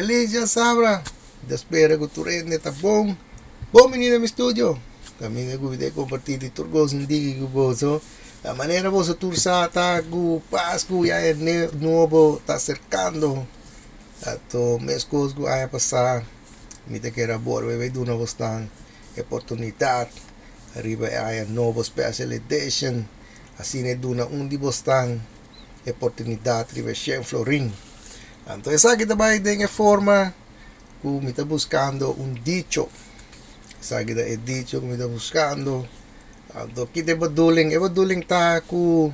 Beleza, Sabra? Espero que tu rende tá bom. Bom, menina, no estúdio. Kami nag-uwi compartir de turgos hindi guboso. A maneira você tursa tá gu Pasco e aí novo tá cercando. Ato mes coisas gu aí passar. Me te quer abor, vai do novo stand. Oportunidade. Arriba aí novo Special Edition. Assim é do na undi bostang. Oportunidade riba Shem Florin. Então essa aqui também tem a forma que me está buscando um dicho. Essa aqui é dicho que me está buscando. Então aqui é baduling tá que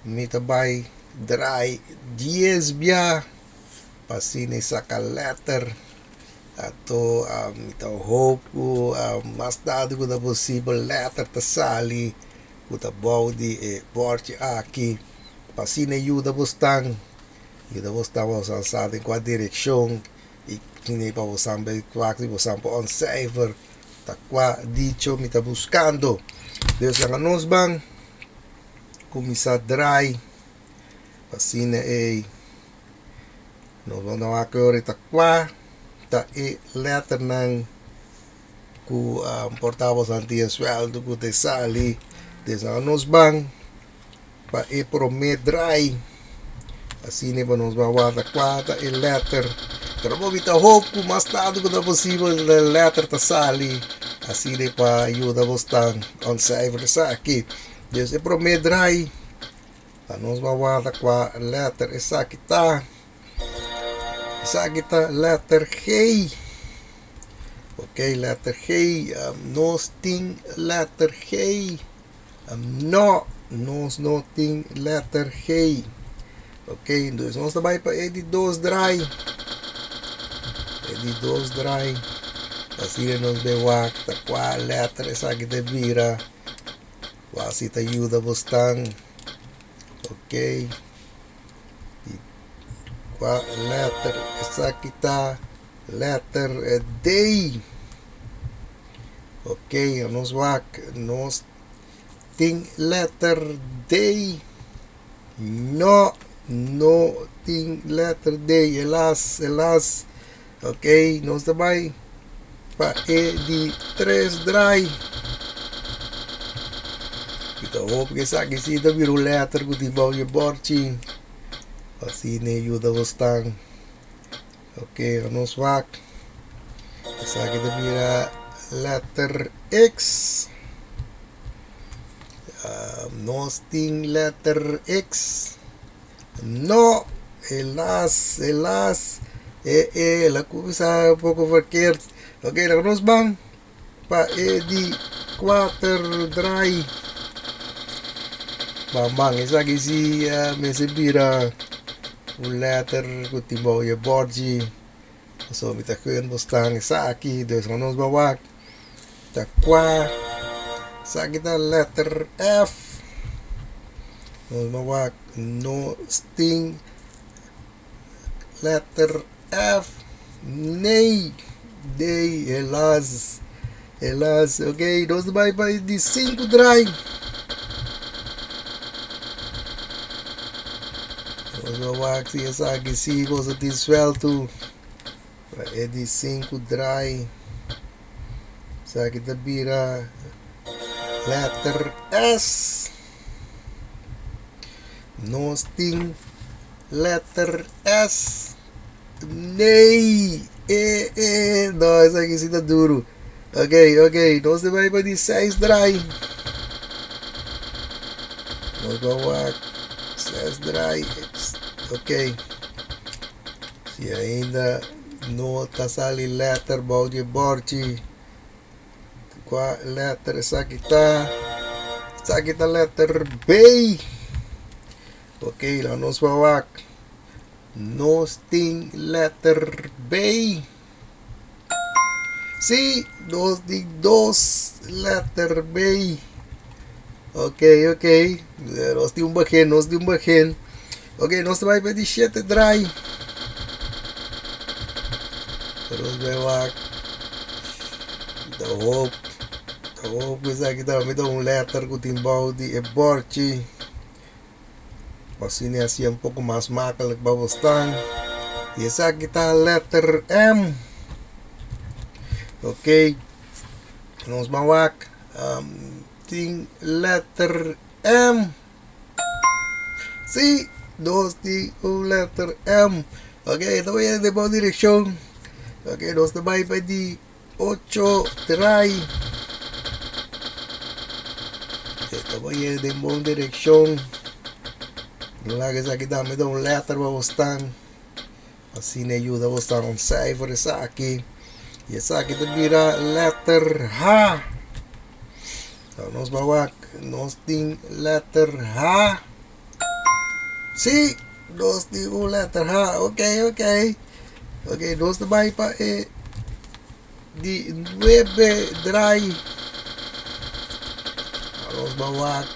me está vai dry 10 biya pasine sa letter. Ato me está hope ko mas dado ko na possible letter ta sali ko ta body e porte aqui pasine yuda bustang. Kita estamos avançando em qual direção e nem para você saber qual que você on saver tá qual dicho me está buscando. Deus yang nos bang começar dry assim é nós vamos dar agora tá qual tá e letter nang ku portavos anti sweldo ku te sali Deus yang nos bang pa e promet dry. Assim ne vamos bawata quata e letter. Pero mo bita hope ku mas tado ko na possible letter ta sali. Assim ne pa ayuda bostang on saver sa aqui. Deus e promedrai. Vamos bawata qua letter esa kita. Esa kita letter G. Okay, letter G. No sting letter G. No ting letter G. Ok, então vamos trabalhar para edit 2 dry. Edit 2 dry. Assim nós bewak ta qual letra essa aqui de vira. Quase te ajuda bastante. Ok. Qual letra essa aqui tá letter D. Ok, nós wak nós tem letter D. No ting letter D, elas, ok, nós também para E de 3 dry. Então, hope que essa aqui se dá vir o letter que te vai borchi. Assim, ne ajuda bastante. Ok, nós vak. Essa aqui dá vir a letter X. Nós ting letter X. No, elas, la coisa un poco verkeerd. Ok, dan nos bang pa di 4 dry. Bang, esa que si me se bira un letter ko timbaw ye borgi. So mi ta kun bostang sa aqui, dus nos bawak. Ta qua sa kita letter F. Nos bawak no sting letter F. Nee, elas, ok, nós vai de 5 dry. Nós vamos se essa aqui se você tem suelto é de 5 dry. Essa aqui da bira letter S. No sting letter S. Nee. Não, essa aqui sim tá duro. Ok. Nós vai para de 6 dry. Nós vamos 6 dry. Ok. Se ainda não tá sali letter balde borchi. Qual letter essa aqui tá? Essa aqui tá letter B. Ok, lá nós vamos nós tem letter B. Sim, nós tem 2 letter B. Ok. Nós tem baghen. Ok, nós vai para 7 dry. Nós vamos the hope is aqui tá me dá letter que timbaw di e borchi. Assim assim um pouco mais makkelijk babostan. Esa kita letter M. Okay. Nos mawak. Ting letter M. Sí. Dos ting letter M. Okay. Ito yan di ba direksyon. Okay. Nos na ba di 8 try. Ito ba yan di ba direksyon. Lagi sa kita may daw letter ba bustang. Así ne ayuda bustang on cipher sa aquí. Y esa aquí te mira letter H. So, nos bawak. Nos ting letter H. Sí. Nos ting letter H. Okay, okay. Okay, nos na pa di 9 dry. Nos bawak.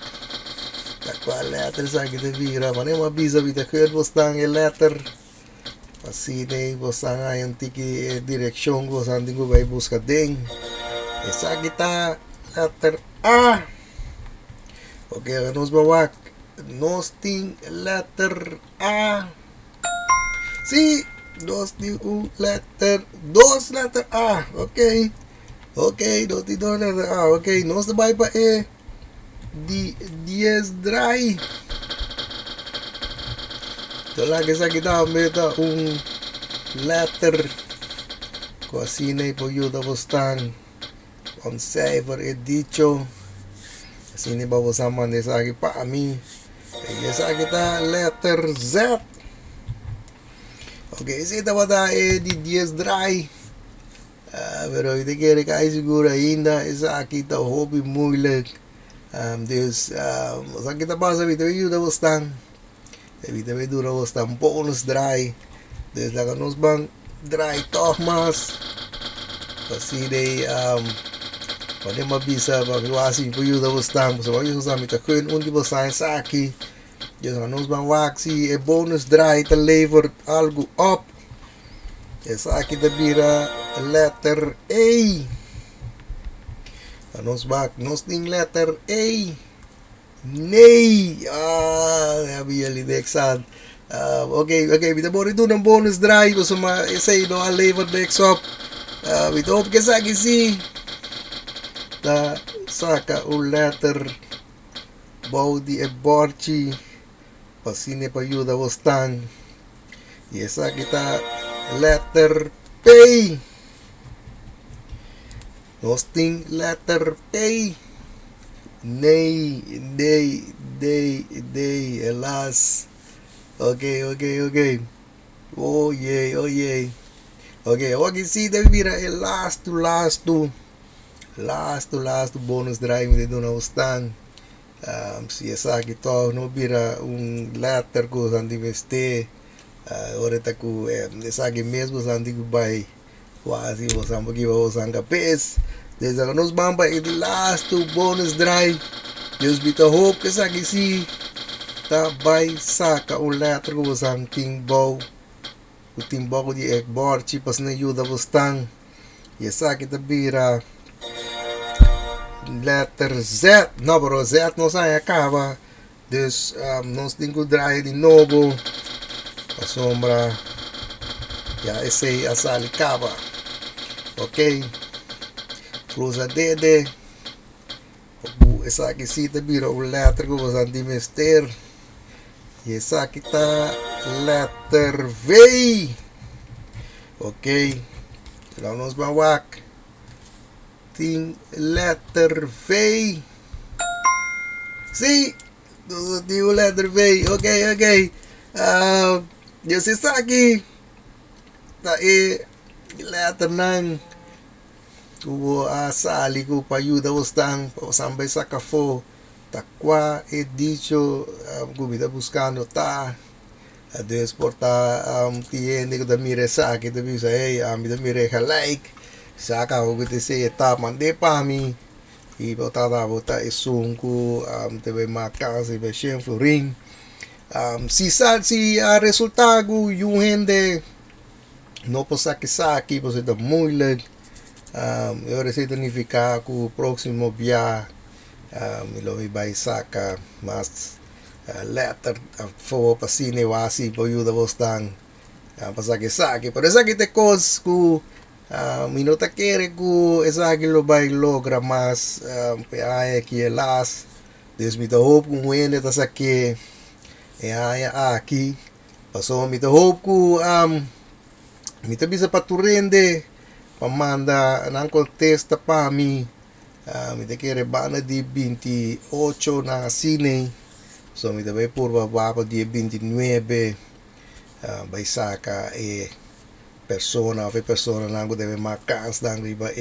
Takwa letter sa aquí te mira. Mane mabisa bita kuyad bustang el letter. Así de bostang ayon tiki direksyon ko sa ko bay busca ding. Esa kita letter A. Okay, nos bawak. Nos ting letter A. Sí, nos ting letter A. Okay. Okay, nos ting letter A. Okay, nos bay pa di 10 dry. Lagi sa kita meta un letter ko asine po yuda bostang on cipher edition asine ba bosaman de sa pa ami sa kita letter Z. Okay, ita ba da di 10 dry. Pero hindi kaya kaya siguro ainda isa kita hobby moeilijk. Dus sa kita ba sa bitaw yuda bostang evita me dura bostang bonus dry. Dus laga nos bang dry toch mas. Kasi de pwede mabisa pagwasi po yuda bostang. So wag yung sami ta kun undi bostang sa aki. Dus nos bang waxi e bonus dry te levert algo op. Sa aki de bira letter A. Nos bak nos ding letter A. Nee! Heb je jullie niks aan. Oké, we moeten doen een bonus drive. Dus maar say no, al levert niks op. We hoop que saki si. Da saka un letter. Baudi e borchi. Pasine pa yuda bostang. Yesa kita letter P. Nosting letter P. Nee, helaas. Oké. Oh jee. Oké, wat je ziet, dan weer een last to bonus drive met doen nou staan. Sia sakit toch, no bira un letter ko santi veste. Oreta ko sagi mesmo santi ko bay. Quasi vos ambagi vos anga pes. Desde que nos bamba el last to bonus drive. Deus bita hope que sagi si ta bay saka un letter ko sang timbao. O timbao ko di ekbar chipas na yuda bostang. Yesa kita bira letter Z. No, pero Z no sai acaba. Dus nos tengo drive de nobo. A sombra. Ya ese asali acaba. Ok. Cruza dede. Esa aqui cita bira o letter ko was anti mister. E essa aqui tá letter V. Ok. Lá nos bawak. Ting letter V. Sí. Digo letter V. Ok. E essa aqui tá letter nang kubo asali ko payuda bostang sampai sa kafo takwa dicho gubida buscando ta adeus porta tiende ko da mire sa que te bisa mi da mire like sa ka ko te se ta mande pa mi e bota da bota esunku te be maka se be shen florin si resultado yung hende no po sa aqui você tá muito eu receito significa que o próximo dia lo vai sacar mas letter for pasine wasi po yuda bostang pasaki-saki. Pero esa que te cos ku minota quiere ku esa que lo vai logra mas peaya que elas. Deus me dá hope com ele tá aqui aqui. Passou me dá hope ku me tá bisa paturende pamanda nang contesta pa mi me te quiere bana di 28 na sine. So me deve por bababa dia 29 vai saca persona nango deve marcas dan riba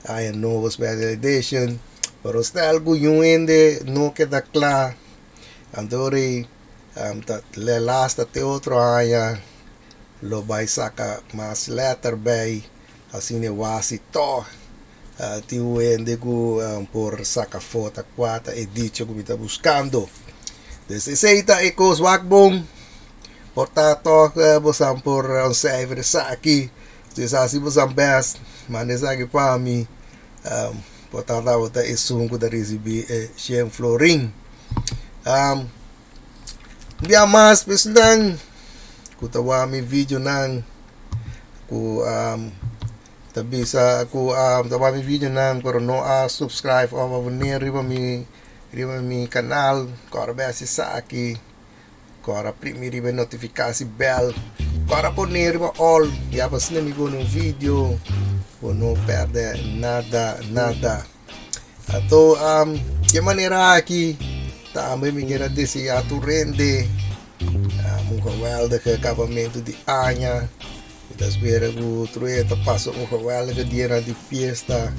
ai novo special edition pero sta algo yuende no queda clar andore le lasta te outro aya lo vai saca mas letter bay assim wasi to ti uende ku por saca foto quata e dice que está buscando desde seita e cos wakbong portato bosam por un cijfer saki dus as bosam best manes aqui para mim portata bota e sungo da recebi chem florin via mas pesdan ku tawa mi video nang ku tabi sa ku tawa mi video nang pero no subscribe o abonneer riba mi canal corbe si saki Agora primeiro notificação bell. Agora poner all. Já você não me viu no vídeo. Ou não perde nada. Então, de maneira aqui, também me agradecer a tu rende. Muito geweldig acabamento de Anja. Das weer o trueta passou um geweldige dia de fiesta.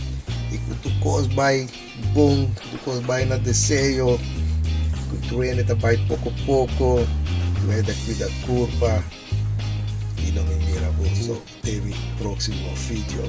E tu cos by bom, tu cos by na desejo. Tuene também pouco vai daqui da curva e não me mira bolso teve próximo vídeo.